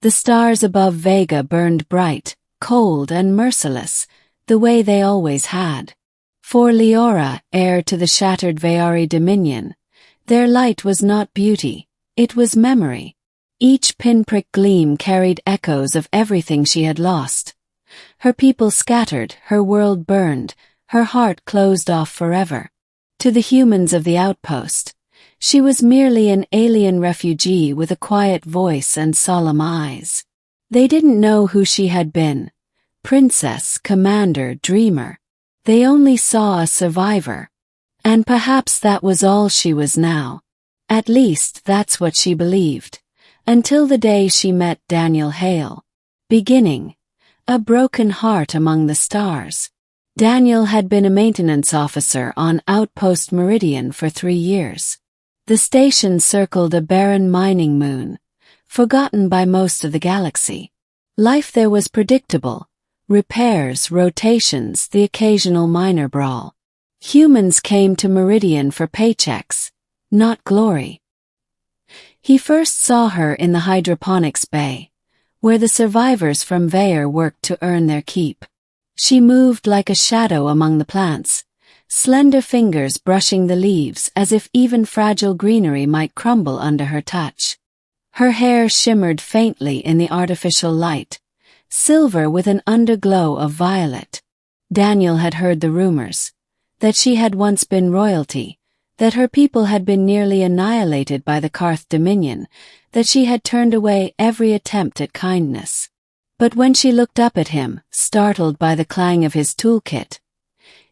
The stars above Vega burned bright, cold and merciless, the way they always had. For Liora, heir to the shattered Veari dominion, their light was not beauty, it was memory. Each pinprick gleam carried echoes of everything she had lost. Her people scattered, her world burned, her heart closed off forever. To the humans of the outpost, she was merely an alien refugee with a quiet voice and solemn eyes. They didn't know who she had been. Princess, commander, dreamer. They only saw a survivor. And perhaps that was all she was now. At least that's what she believed. Until the day she met Daniel Hale. Beginning. A broken heart among the stars. Daniel had been a maintenance officer on Outpost Meridian for 3 years. The station circled a barren mining moon, forgotten by most of the galaxy. Life there was predictable. Repairs, rotations, the occasional minor brawl. Humans came to Meridian for paychecks, not glory. He first saw her in the hydroponics bay, where the survivors from Veer worked to earn their keep. She moved like a shadow among the plants, slender fingers brushing the leaves as if even fragile greenery might crumble under her touch. Her hair shimmered faintly in the artificial light, silver with an underglow of violet. Daniel had heard the rumors, that she had once been royalty, that her people had been nearly annihilated by the Karth Dominion, that she had turned away every attempt at kindness. But when she looked up at him, startled by the clang of his toolkit,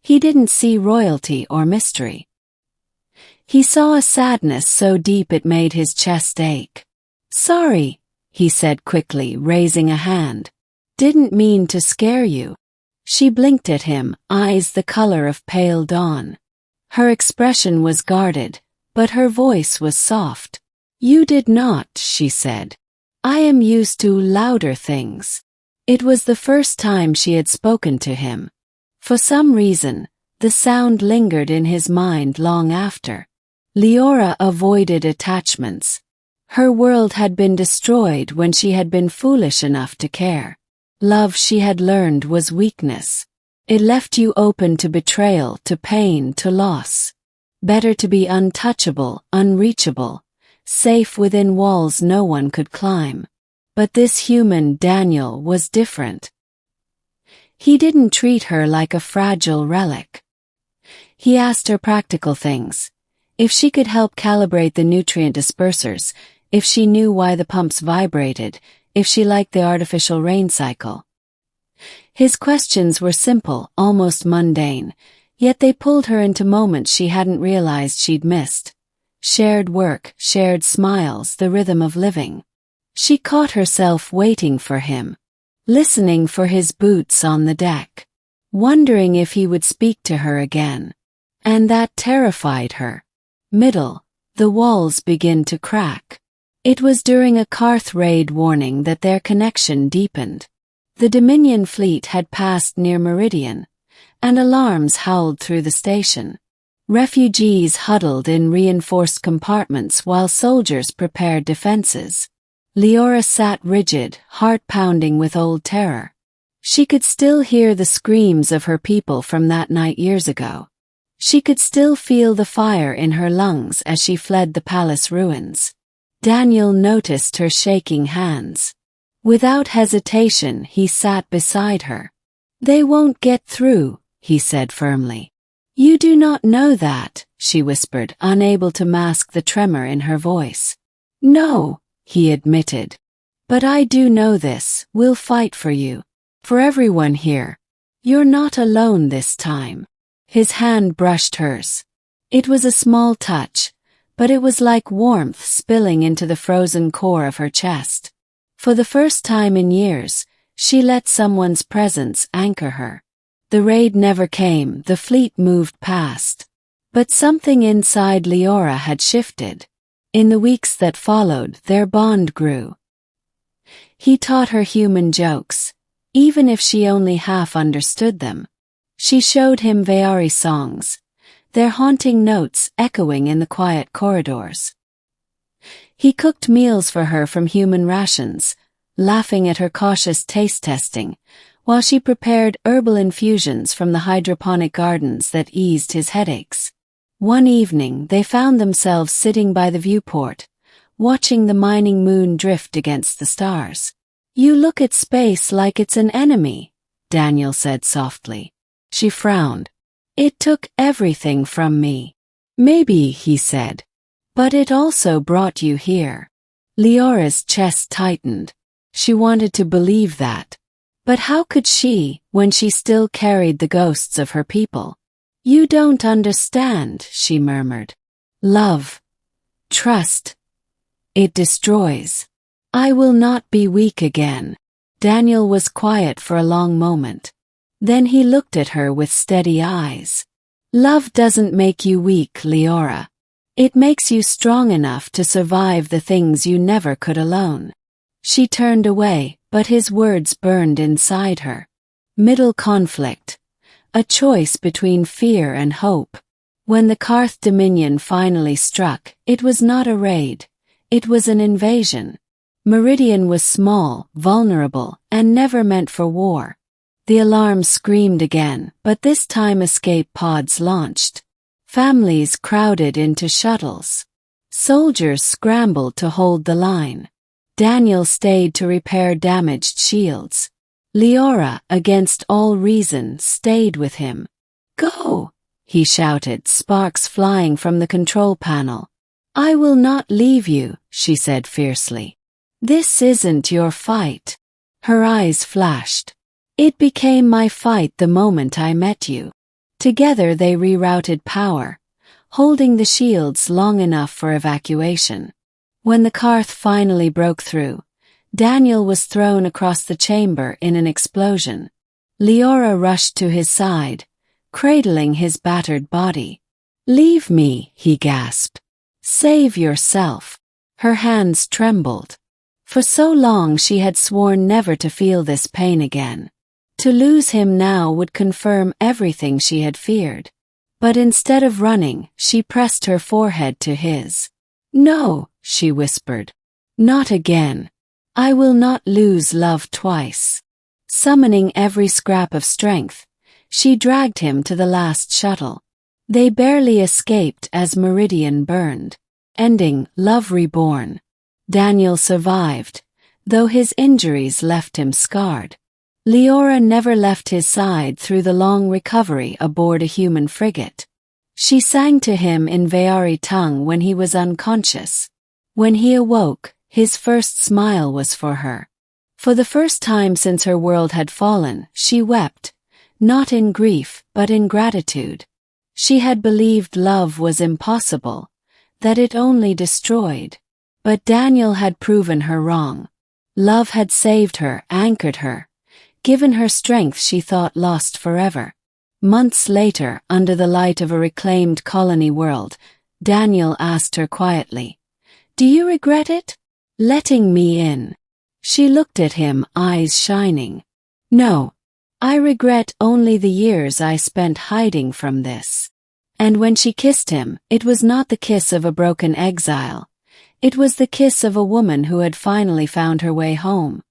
he didn't see royalty or mystery. He saw a sadness so deep it made his chest ache. "Sorry," he said quickly, raising a hand. "Didn't mean to scare you." She blinked at him, eyes the color of pale dawn. Her expression was guarded, but her voice was soft. "You did not," she said. "I am used to louder things." It was the first time she had spoken to him. For some reason, the sound lingered in his mind long after. Liora avoided attachments. Her world had been destroyed when she had been foolish enough to care. Love, she had learned, was weakness. It left you open to betrayal, to pain, to loss. Better to be untouchable, unreachable, safe within walls no one could climb. But this human, Daniel, was different. He didn't treat her like a fragile relic. He asked her practical things. If she could help calibrate the nutrient dispersers, if she knew why the pumps vibrated, if she liked the artificial rain cycle. His questions were simple, almost mundane, yet they pulled her into moments she hadn't realized she'd missed. Shared work, shared smiles, the rhythm of living. She caught herself waiting for him, listening for his boots on the deck, wondering if he would speak to her again. And that terrified her. The walls begin to crack. It was during a Karth raid warning that their connection deepened. The Dominion fleet had passed near Meridian, and alarms howled through the station. Refugees huddled in reinforced compartments while soldiers prepared defenses. Liora sat rigid, heart pounding with old terror. She could still hear the screams of her people from that night years ago. She could still feel the fire in her lungs as she fled the palace ruins. Daniel noticed her shaking hands. Without hesitation, he sat beside her. "They won't get through," he said firmly. "You do not know that," she whispered, unable to mask the tremor in her voice. "No," he admitted. "But I do know this, we'll fight for you. For everyone here. You're not alone this time." His hand brushed hers. It was a small touch, but it was like warmth spilling into the frozen core of her chest. For the first time in years, she let someone's presence anchor her. The raid never came, the fleet moved past. But something inside Liora had shifted. In the weeks that followed, their bond grew. He taught her human jokes, even if she only half understood them. She showed him Veari songs, their haunting notes echoing in the quiet corridors. He cooked meals for her from human rations, laughing at her cautious taste testing, while she prepared herbal infusions from the hydroponic gardens that eased his headaches. One evening they found themselves sitting by the viewport, watching the mining moon drift against the stars. "You look at space like it's an enemy," Daniel said softly. She frowned. "It took everything from me." "Maybe," he said. "But it also brought you here." Leora's chest tightened. She wanted to believe that. But how could she, when she still carried the ghosts of her people? "You don't understand," she murmured. "Love. Trust. It destroys. I will not be weak again." Daniel was quiet for a long moment. Then he looked at her with steady eyes. "Love doesn't make you weak, Liora. It makes you strong enough to survive the things you never could alone." She turned away, but his words burned inside her. Middle conflict. A choice between fear and hope. When the Karth Dominion finally struck, it was not a raid. It was an invasion. Meridian was small, vulnerable, and never meant for war. The alarm screamed again, but this time escape pods launched. Families crowded into shuttles. Soldiers scrambled to hold the line. Daniel stayed to repair damaged shields. Liora, against all reason, stayed with him. "Go!" he shouted, sparks flying from the control panel. "I will not leave you," she said fiercely. "This isn't your fight." Her eyes flashed. "It became my fight the moment I met you." Together they rerouted power, holding the shields long enough for evacuation. When the Karth finally broke through, Daniel was thrown across the chamber in an explosion. Liora rushed to his side, cradling his battered body. "Leave me," he gasped. "Save yourself." Her hands trembled. For so long she had sworn never to feel this pain again. To lose him now would confirm everything she had feared. But instead of running, she pressed her forehead to his. "No," she whispered. "Not again. I will not lose love twice." Summoning every scrap of strength, she dragged him to the last shuttle. They barely escaped as Meridian burned, ending Love Reborn. Daniel survived, though his injuries left him scarred. Liora never left his side through the long recovery aboard a human frigate. She sang to him in Veari tongue when he was unconscious. When he awoke, his first smile was for her. For the first time since her world had fallen, she wept, not in grief but in gratitude. She had believed love was impossible, that it only destroyed. But Daniel had proven her wrong. Love had saved her, anchored her, given her strength she thought lost forever. Months later, under the light of a reclaimed colony world, Daniel asked her quietly, "Do you regret it? Letting me in?" She looked at him, eyes shining. "No. I regret only the years I spent hiding from this." And when she kissed him, it was not the kiss of a broken exile. It was the kiss of a woman who had finally found her way home.